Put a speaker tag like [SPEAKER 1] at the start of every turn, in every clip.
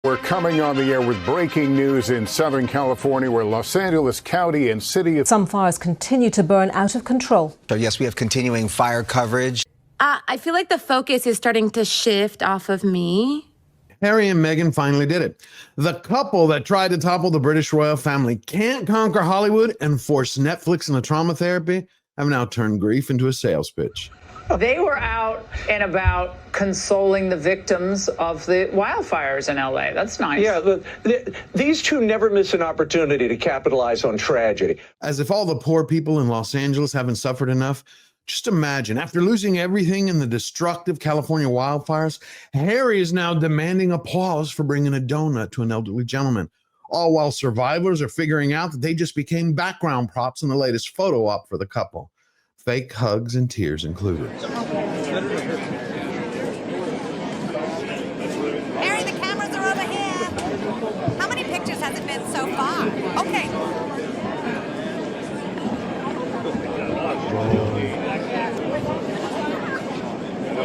[SPEAKER 1] We're coming on the air with breaking news in Southern California, where Los Angeles County and City.
[SPEAKER 2] Some fires continue to burn out of control.
[SPEAKER 3] So yes, we have continuing fire coverage.
[SPEAKER 4] I feel like the focus is starting to shift off of me.
[SPEAKER 5] Harry and Meghan finally did it. The couple that tried to topple the British royal family can't conquer Hollywood and force Netflix into trauma therapy have now turned grief into a sales pitch.
[SPEAKER 6] They were out and about consoling the victims of the wildfires in LA. That's nice.
[SPEAKER 7] Yeah, these two never miss an opportunity to capitalize on tragedy.
[SPEAKER 5] As if all the poor people in Los Angeles haven't suffered enough. Just imagine, after losing everything in the destructive California wildfires, Harry is now demanding applause for bringing a donut to an elderly gentleman, all while survivors are figuring out that they just became background props in the latest photo op for the couple. Fake hugs and tears included.
[SPEAKER 8] Harry, the cameras are over here. How many pictures has it been so far? Okay.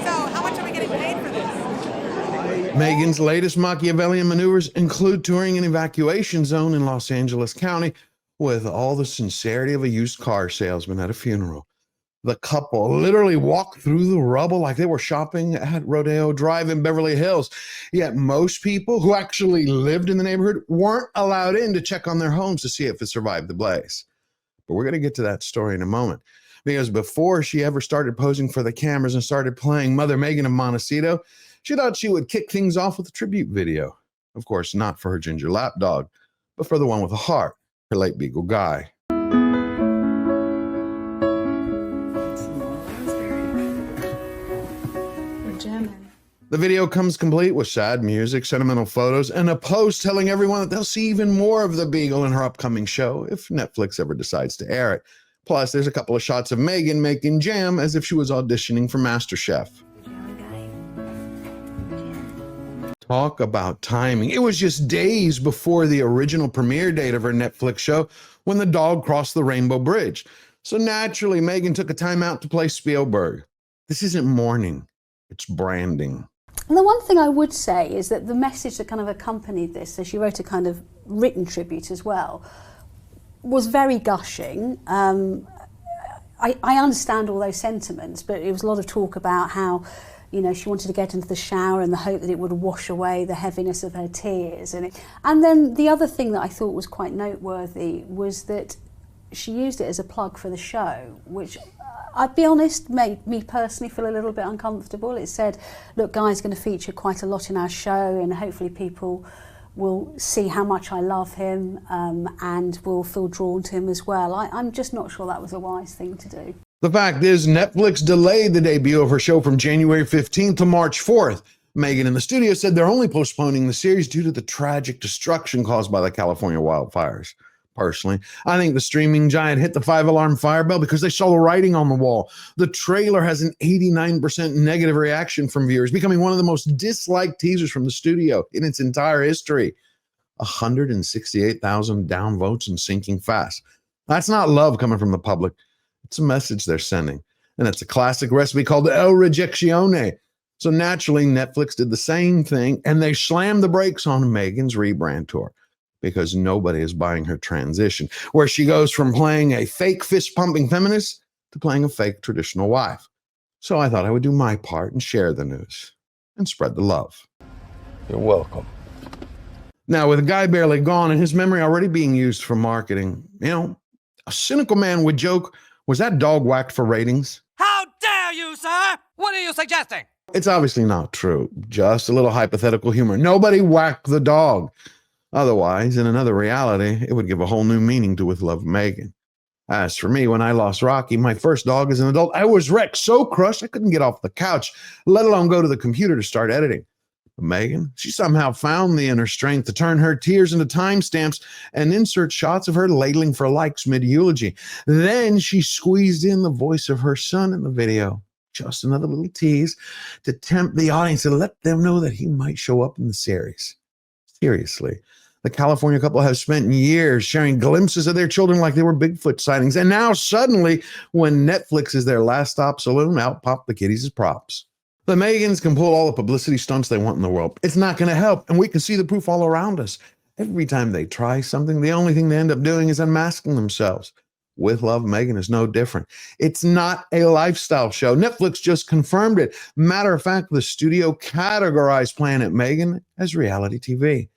[SPEAKER 8] So, how much are we getting paid for this?
[SPEAKER 5] Meghan's latest Machiavellian maneuvers include touring an evacuation zone in Los Angeles County with all the sincerity of a used car salesman at a funeral. The couple literally walked through the rubble like they were shopping at Rodeo Drive in Beverly Hills. Yet most people who actually lived in the neighborhood weren't allowed in to check on their homes to see if it survived the blaze. But we're going to get to that story in a moment. Because before she ever started posing for the cameras and started playing Mother Meghan of Montecito, she thought she would kick things off with a tribute video. Of course, not for her ginger lapdog, but for the one with a heart, her late Beagle Guy. The video comes complete with sad music, sentimental photos, and a post telling everyone that they'll see even more of the Beagle in her upcoming show if Netflix ever decides to air it. Plus, there's a couple of shots of Meghan making jam as if she was auditioning for MasterChef. Talk about timing. It was just days before the original premiere date of her Netflix show when the dog crossed the Rainbow Bridge. So naturally, Meghan took a time out to play Spielberg. This isn't mourning, it's branding.
[SPEAKER 9] And the one thing I would say is that the message that kind of accompanied this, so she wrote a kind of written tribute as well, was very gushing. I understand all those sentiments, but it was a lot of talk about how, you know, she wanted to get into the shower in the hope that it would wash away the heaviness of her tears. And then the other thing that I thought was quite noteworthy was that she used it as a plug for the show, which I'd be honest, made me personally feel a little bit uncomfortable. It said, look, Guy's going to feature quite a lot in our show and hopefully people will see how much I love him and will feel drawn to him as well. I'm just not sure that was a wise thing to do.
[SPEAKER 5] The fact is, Netflix delayed the debut of her show from January 15th to March 4th. Meghan and the studio said they're only postponing the series due to the tragic destruction caused by the California wildfires. Personally, I think the streaming giant hit the 5-alarm fire bell because they saw the writing on the wall. The trailer has an 89% negative reaction from viewers, becoming one of the most disliked teasers from the studio in its entire history. 168,000 downvotes and sinking fast. That's not love coming from the public. It's a message they're sending. And it's a classic recipe called El Rejeccione. So naturally, Netflix did the same thing, and they slammed the brakes on Meghan's rebrand tour. Because nobody is buying her transition, where she goes from playing a fake fist-pumping feminist to playing a fake traditional wife. So I thought I would do my part and share the news and spread the love.
[SPEAKER 7] You're welcome.
[SPEAKER 5] Now, with Guy barely gone and his memory already being used for marketing, you know, a cynical man would joke, was that dog whacked for ratings?
[SPEAKER 10] How dare you, sir? What are you suggesting?
[SPEAKER 5] It's obviously not true. Just a little hypothetical humor. Nobody whacked the dog. Otherwise, in another reality, it would give a whole new meaning to With Love, Meghan. As for me, when I lost Rocky, my first dog as an adult, I was wrecked, so crushed I couldn't get off the couch, let alone go to the computer to start editing. But Meghan, she somehow found the inner strength to turn her tears into timestamps and insert shots of her ladling for likes mid-eulogy. Then she squeezed in the voice of her son in the video. Just another little tease to tempt the audience and let them know that he might show up in the series. Seriously. The California couple has spent years sharing glimpses of their children like they were Bigfoot sightings. And now suddenly, when Netflix is their last stop saloon, out pop the kiddies as props. The Meghans can pull all the publicity stunts they want in the world. It's not going to help, and we can see the proof all around us. Every time they try something, the only thing they end up doing is unmasking themselves. With Love, Meghan is no different. It's not a lifestyle show. Netflix just confirmed it. Matter of fact, the studio categorized Planet Meghan as reality TV.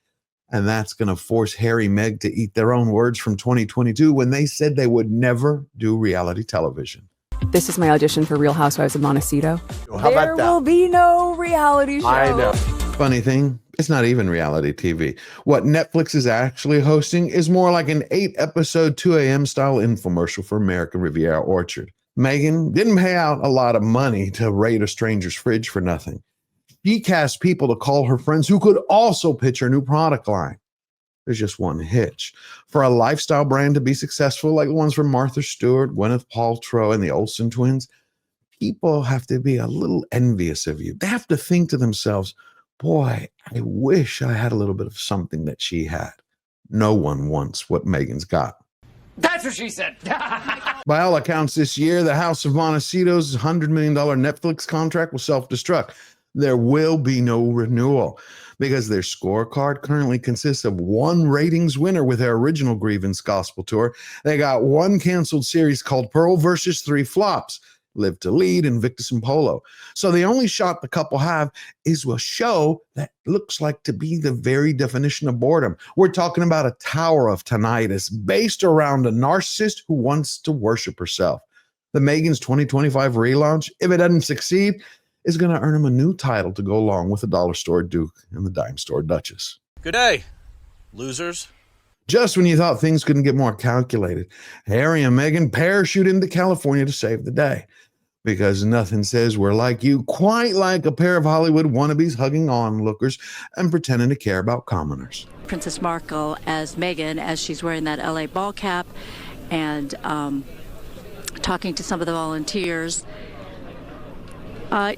[SPEAKER 5] And that's going to force Harry and Meg to eat their own words from 2022 when they said they would never do reality television.
[SPEAKER 11] This is my audition for Real Housewives of Montecito.
[SPEAKER 12] How about that?
[SPEAKER 11] There will be no reality show.
[SPEAKER 12] I know.
[SPEAKER 5] Funny thing, it's not even reality TV. What Netflix is actually hosting is more like an 8-episode 2 a.m. style infomercial for American Riviera Orchard. Meghan didn't pay out a lot of money to raid a stranger's fridge for nothing. She cast people to call her friends who could also pitch her new product line. There's just one hitch. For a lifestyle brand to be successful, like the ones from Martha Stewart, Gwyneth Paltrow, and the Olsen twins, people have to be a little envious of you. They have to think to themselves, boy, I wish I had a little bit of something that she had. No one wants what Meghan's got.
[SPEAKER 10] That's what she said.
[SPEAKER 5] By all accounts, this year, the House of Montecito's $100 million Netflix contract will self-destruct. There will be no renewal because their scorecard currently consists of one ratings winner with their original Grievance Gospel Tour. They got one canceled series called Pearl versus 3 flops, Live to Lead, Invictus and Polo. So the only shot the couple have is a show that looks like to be the very definition of boredom. We're talking about a tower of tinnitus based around a narcissist who wants to worship herself. The Meghan's 2025 relaunch, if it doesn't succeed, is going to earn him a new title to go along with the dollar store Duke and the dime store Duchess.
[SPEAKER 13] Good day, losers.
[SPEAKER 5] Just when you thought things couldn't get more calculated, Harry and Meghan parachute into California to save the day. Because nothing says we're like you quite like a pair of Hollywood wannabes hugging onlookers and pretending to care about commoners.
[SPEAKER 14] Princess Markle as Meghan, as she's wearing that LA ball cap and talking to some of the volunteers. Not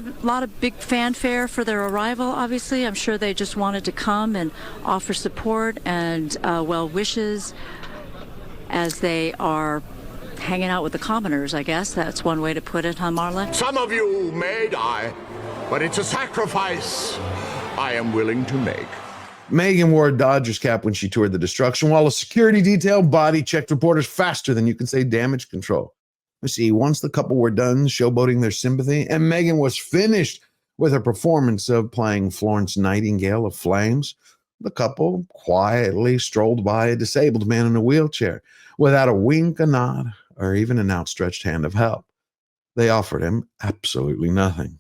[SPEAKER 14] a lot of big fanfare for their arrival, obviously. I'm sure they just wanted to come and offer support and well wishes as they are hanging out with the commoners, I guess. That's one way to put it, huh, Marla?
[SPEAKER 15] Some of you may die, but it's a sacrifice I am willing to make.
[SPEAKER 5] Meghan wore a Dodgers cap when she toured the destruction, while a security detail body checked reporters faster than you can say damage control. You see, once the couple were done showboating their sympathy, and Meghan was finished with her performance of playing Florence Nightingale of Flames, the couple quietly strolled by a disabled man in a wheelchair without a wink, a nod, or even an outstretched hand of help. They offered him absolutely nothing.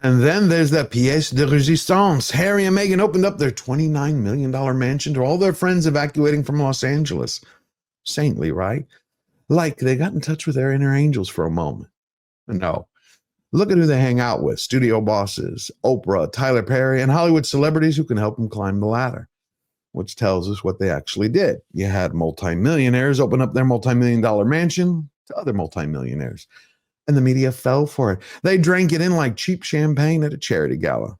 [SPEAKER 5] And then there's that pièce de résistance. Harry and Meghan opened up their $29 million mansion to all their friends evacuating from Los Angeles. Saintly, right? Like they got in touch with their inner angels for a moment. No. Look at who they hang out with. Studio bosses, Oprah, Tyler Perry, and Hollywood celebrities who can help them climb the ladder. Which tells us what they actually did. You had multimillionaires open up their multi-million-dollar mansion to other multimillionaires. And the media fell for it. They drank it in like cheap champagne at a charity gala.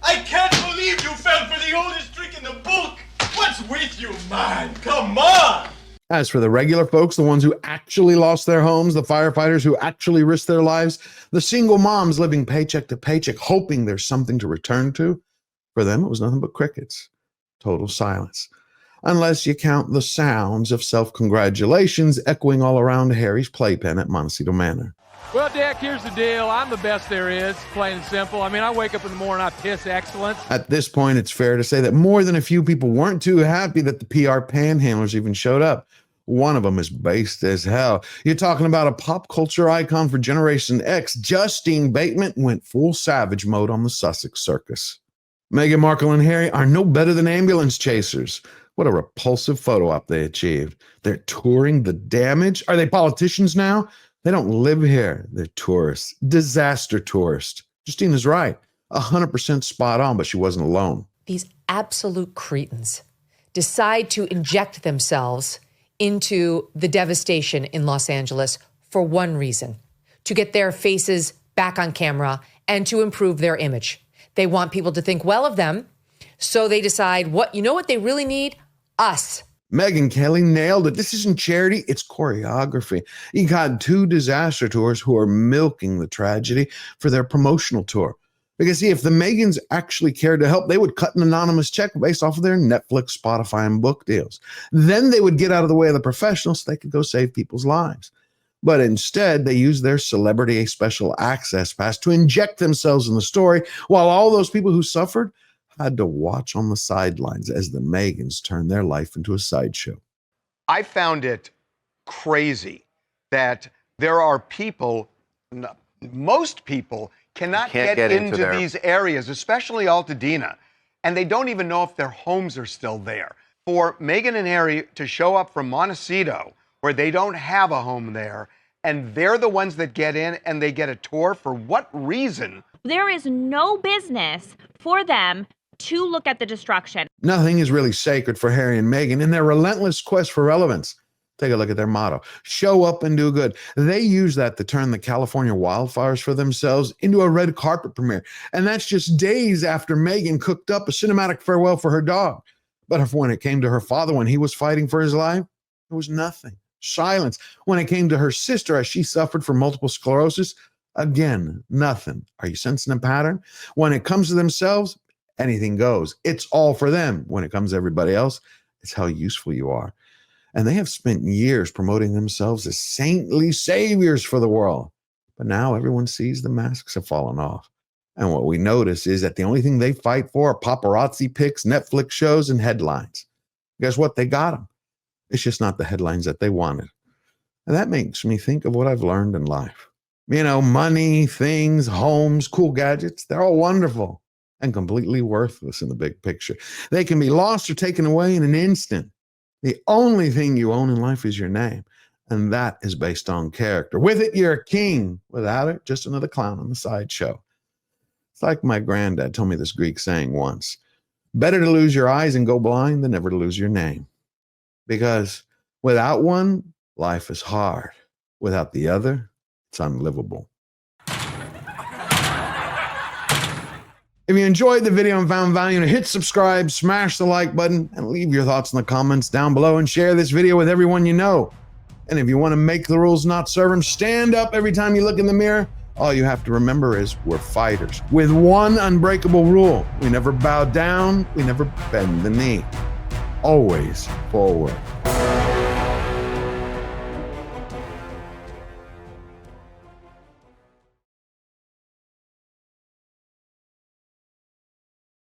[SPEAKER 16] I can't believe you fell for the oldest trick in the book. What's with you, man? Come on!
[SPEAKER 5] As for the regular folks, the ones who actually lost their homes, the firefighters who actually risked their lives, the single moms living paycheck to paycheck, hoping there's something to return to, for them it was nothing but crickets. Total silence. Unless you count the sounds of self-congratulations echoing all around Harry's playpen at Montecito Manor.
[SPEAKER 17] Well, Dick, here's the deal. I'm the best there is, plain and simple. I mean, I wake up in the morning, I piss excellence.
[SPEAKER 5] At this point, it's fair to say that more than a few people weren't too happy that the PR panhandlers even showed up. One of them is based as hell. You're talking about a pop culture icon for Generation X. Justine Bateman went full savage mode on the Sussex circus. Meghan Markle and Harry are no better than ambulance chasers. What a repulsive photo op they achieved. They're touring the damage. Are they politicians now? They don't live here. They're tourists. Disaster tourists. Justine is right. 100% spot on, but she wasn't alone.
[SPEAKER 18] These absolute cretins decide to inject themselves into the devastation in Los Angeles for one reason: to get their faces back on camera and to improve their image. They want people to think well of them, so they decide, you know what they really need? Us.
[SPEAKER 5] Meghan Kelly nailed it. This isn't charity, it's choreography. You got 2 disaster tours who are milking the tragedy for their promotional tour. Because see, if the Meghans actually cared to help, they would cut an anonymous check based off of their Netflix, Spotify, and book deals. Then they would get out of the way of the professionals so they could go save people's lives. But instead, they used their celebrity special access pass to inject themselves in the story, while all those people who suffered had to watch on the sidelines as the Meghans turned their life into a sideshow.
[SPEAKER 12] I found it crazy that there are people, most people cannot get into these areas, especially Altadena, and they don't even know if their homes are still there. For Meghan and Harry to show up from Montecito, where they don't have a home there, and they're the ones that get in and they get a tour, for what reason?
[SPEAKER 19] There is no business for them to look at the destruction.
[SPEAKER 5] Nothing is really sacred for Harry and Meghan in their relentless quest for relevance. Take a look at their motto, show up and do good. They use that to turn the California wildfires for themselves into a red carpet premiere. And that's just days after Meghan cooked up a cinematic farewell for her dog. But if when it came to her father, when he was fighting for his life, there was nothing. Silence. When it came to her sister, as she suffered from multiple sclerosis, again, nothing. Are you sensing a pattern? When it comes to themselves, anything goes. It's all for them. When it comes to everybody else, it's how useful you are. And they have spent years promoting themselves as saintly saviors for the world. But now everyone sees the masks have fallen off. And what we notice is that the only thing they fight for are paparazzi pics, Netflix shows, and headlines. Guess what? They got them. It's just not the headlines that they wanted. And that makes me think of what I've learned in life. You know, money, things, homes, cool gadgets, they're all wonderful and completely worthless in the big picture. They can be lost or taken away in an instant. The only thing you own in life is your name, and that is based on character. With it, you're a king. Without it, just another clown on the sideshow. It's like my granddad told me this Greek saying once, better to lose your eyes and go blind than never to lose your name. Because without one, life is hard. Without the other, it's unlivable. If you enjoyed the video and found value, hit subscribe, smash the like button, and leave your thoughts in the comments down below, and share this video with everyone you know. And if you want to make the rules, not serve them, stand up every time you look in the mirror. All you have to remember is we're fighters with one unbreakable rule. We never bow down, we never bend the knee. Always forward.